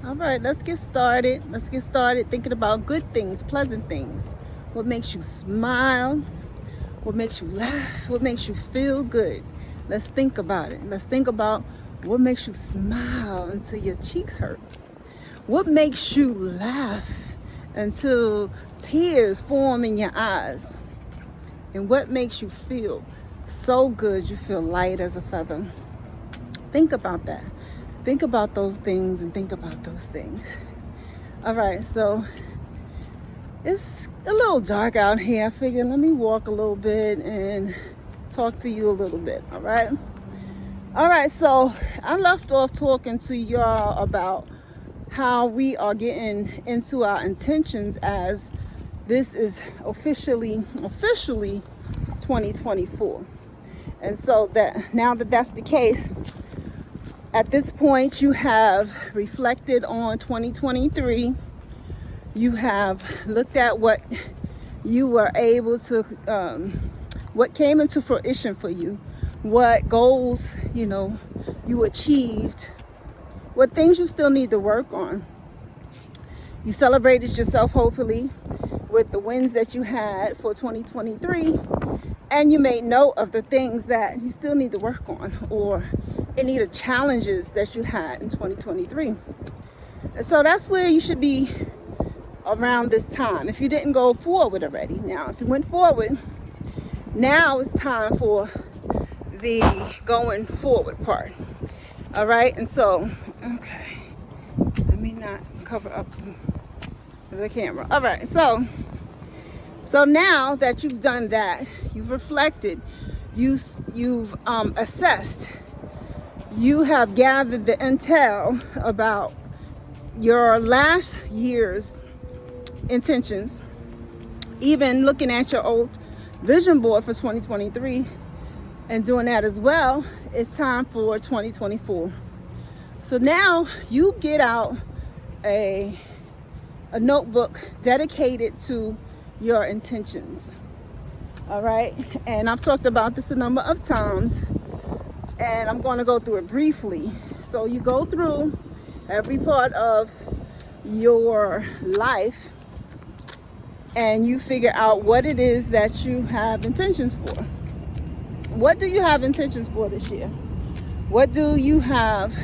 All right, let's get started. Let's get started thinking about good things, pleasant things. What makes you smile? What makes you laugh? What makes you feel good? Let's think about it. Let's think about what makes you smile until your cheeks hurt. What makes you laugh until tears form in your eyes? And what makes you feel so good you feel light as a feather? Think about that. Think about those things and think about those things. All right, so it's a little dark out here. I figured let me walk a little bit and talk to you a little bit, all right? All right, so I left off talking to y'all about how we are getting into our intentions as this is officially 2024. And so that now that that's the case, at this point you have reflected on 2023. You have looked at what you were able to, what came into fruition for you, what goals, you achieved, what things you still need to work on. You celebrated yourself, hopefully, with the wins that you had for 2023, and you made note of the things that you still need to work on or any of the challenges that you had in 2023. And so that's where you should be around this time if you didn't go forward already. Now, if you went forward, now it's time for the going forward part. All right, and so, okay, let me not cover up the camera. All right, so now that you've done that, you've reflected, you've assessed, you have gathered the intel about your last year's intentions, even looking at your old vision board for 2023 and doing that as well. It's time for 2024. So now you get out a notebook dedicated to your intentions. All right, and I've talked about this a number of times, and I'm going to go through it briefly. So you go through every part of your life and you figure out what it is that you have intentions for. What do you have intentions for this year? What do you have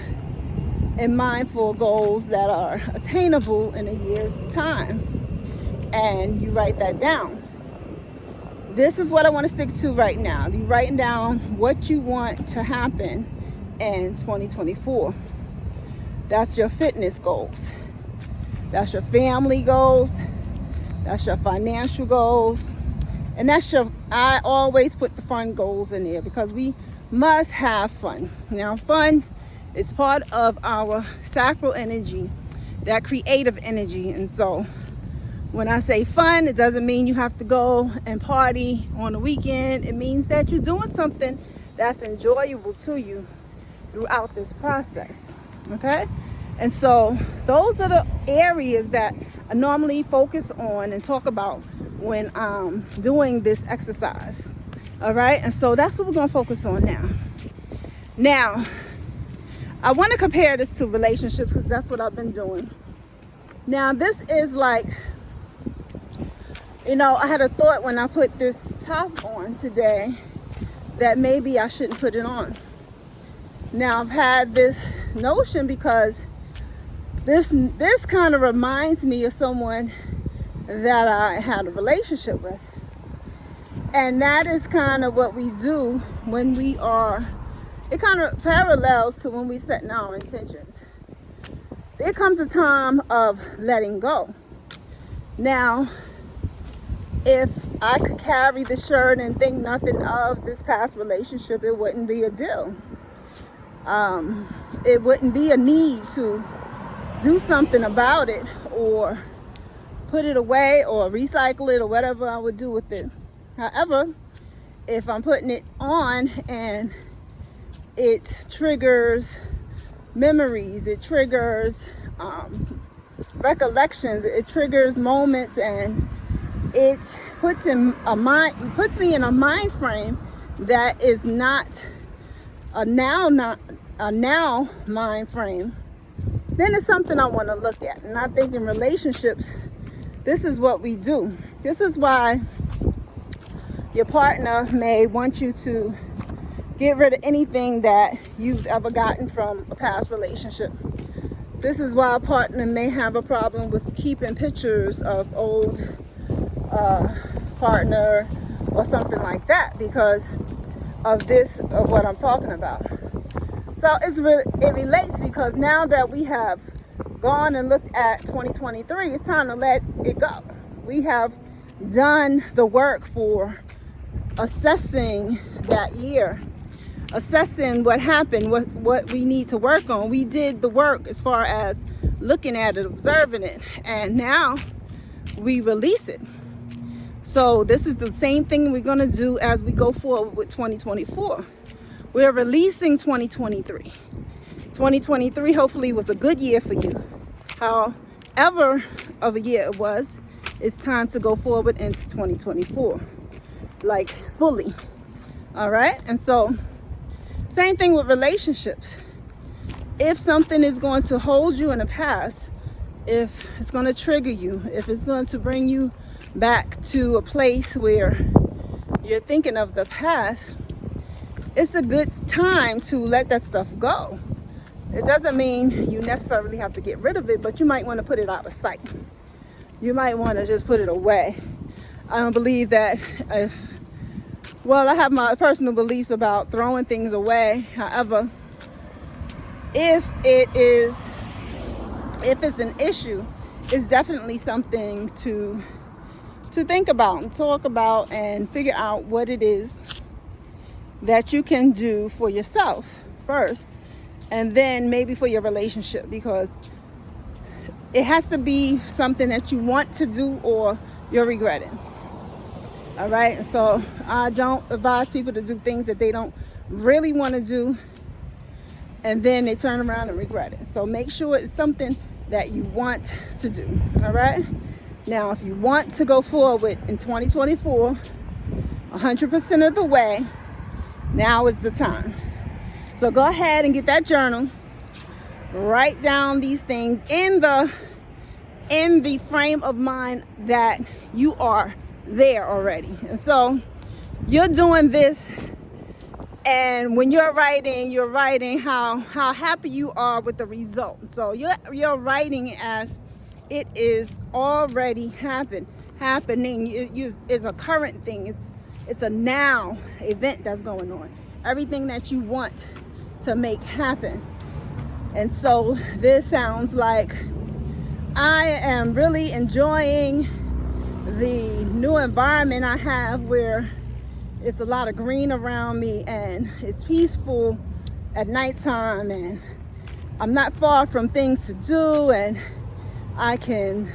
in mind for goals that are attainable in a year's time? And you write that down. This is what I want to stick to right now. You're writing down what you want to happen in 2024. That's your fitness goals. That's your family goals. That's your financial goals. And I always put the fun goals in there because we must have fun. Now, fun is part of our sacral energy, that creative energy. And so when I say fun, it doesn't mean you have to go and party on the weekend. It means that you're doing something that's enjoyable to you throughout this process, okay? And so those are the areas that I normally focus on and talk about when I'm doing this exercise, all right? And so that's what we're gonna focus on now. Now, I wanna compare this to relationships because that's what I've been doing. Now, this is like, I had a thought when I put this top on today that maybe I shouldn't put it on. Now, I've had this notion because this kind of reminds me of someone that I had a relationship with. And that is kind of what we do when we are, it kind of parallels to when we're setting our intentions. There comes a time of letting go. Now, if I could carry the shirt and think nothing of this past relationship, it wouldn't be a deal. It wouldn't be a need to do something about it or put it away or recycle it or whatever I would do with it. However, if I'm putting it on and it triggers memories, it triggers recollections, it triggers moments, and it puts me in a mind frame that is not a now mind frame, then it's something I want to look at. And I think in relationships, this is what we do. This is why your partner may want you to get rid of anything that you've ever gotten from a past relationship. This is why a partner may have a problem with keeping pictures of old partner or something like that, because of what I'm talking about. So it relates, because now that we have gone and looked at 2023, it's time to let it go. We have done the work for assessing that year, assessing what happened, what we need to work on. We did the work as far as looking at it, observing it, and now we release it. So this is the same thing we're going to do as we go forward with 2024. We're releasing 2023. 2023 hopefully was a good year for you. However of a year it was, it's time to go forward into 2024, like fully. All right? And so same thing with relationships. If something is going to hold you in the past, if it's going to trigger you, if it's going to bring you back to a place where you're thinking of the past, it's a good time to let that stuff go. It doesn't mean you necessarily have to get rid of it, but you might want to put it out of sight. You might want to just put it away. I don't believe that I have my personal beliefs about throwing things away. However, if it's an issue, it's definitely something to think about and talk about and figure out what it is that you can do for yourself first, and then maybe for your relationship, because it has to be something that you want to do or you're regretting. All right, so I don't advise people to do things that they don't really want to do and then they turn around and regret it. So make sure it's something that you want to do. All right, now if you want to go forward in 2024 100% of the way, now is the time. So go ahead and get that journal, write down these things in the frame of mind that you are there already. And so you're doing this, and when you're writing how happy you are with the result. So you're writing as it is already happening. It's a current thing. It's a now event that's going on. Everything that you want to make happen. And so this sounds like I am really enjoying the new environment I have, where it's a lot of green around me and it's peaceful at nighttime, and I'm not far from things to do, and I can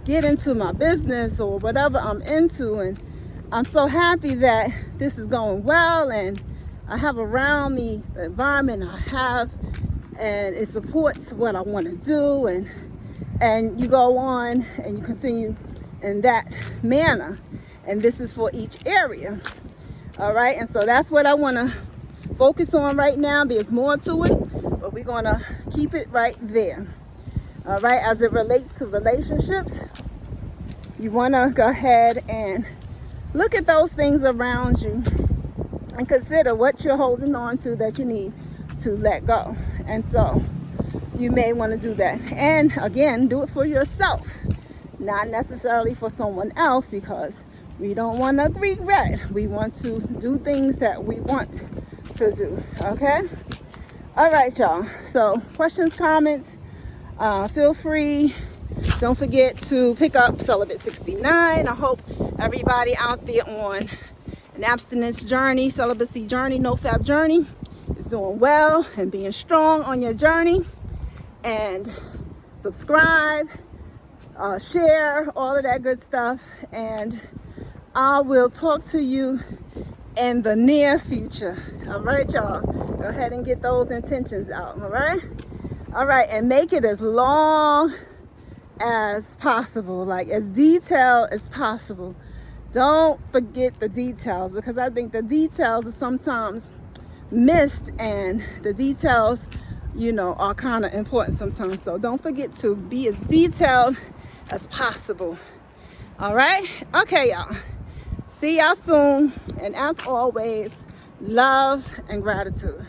get into my business or whatever I'm into. And I'm so happy that this is going well, and I have around me the environment I have, and it supports what I want to do, and you go on and you continue in that manner. And this is for each area. All right, and so that's what I want to focus on right now. There's more to it, but we're going to keep it right there. All right, as it relates to relationships, you want to go ahead and look at those things around you and consider what you're holding on to that you need to let go. And so you may want to do that. And again, do it for yourself, not necessarily for someone else, because we don't want to regret. We want to do things that we want to do. Okay? All right, y'all. So questions, comments, feel free. Don't forget to pick up Celibate 69. I hope everybody out there on an abstinence journey, celibacy journey, no fap journey is doing well and being strong on your journey. And subscribe, share, all of that good stuff. And I will talk to you in the near future. All right, y'all. Go ahead and get those intentions out. All right? All right, and make it as long as possible, like as detailed as possible. Don't forget the details, because I think the details are sometimes missed, and the details you know, are kind of important sometimes. So don't forget to be as detailed as possible. All right? Okay, y'all. See y'all soon. And as always, love and gratitude.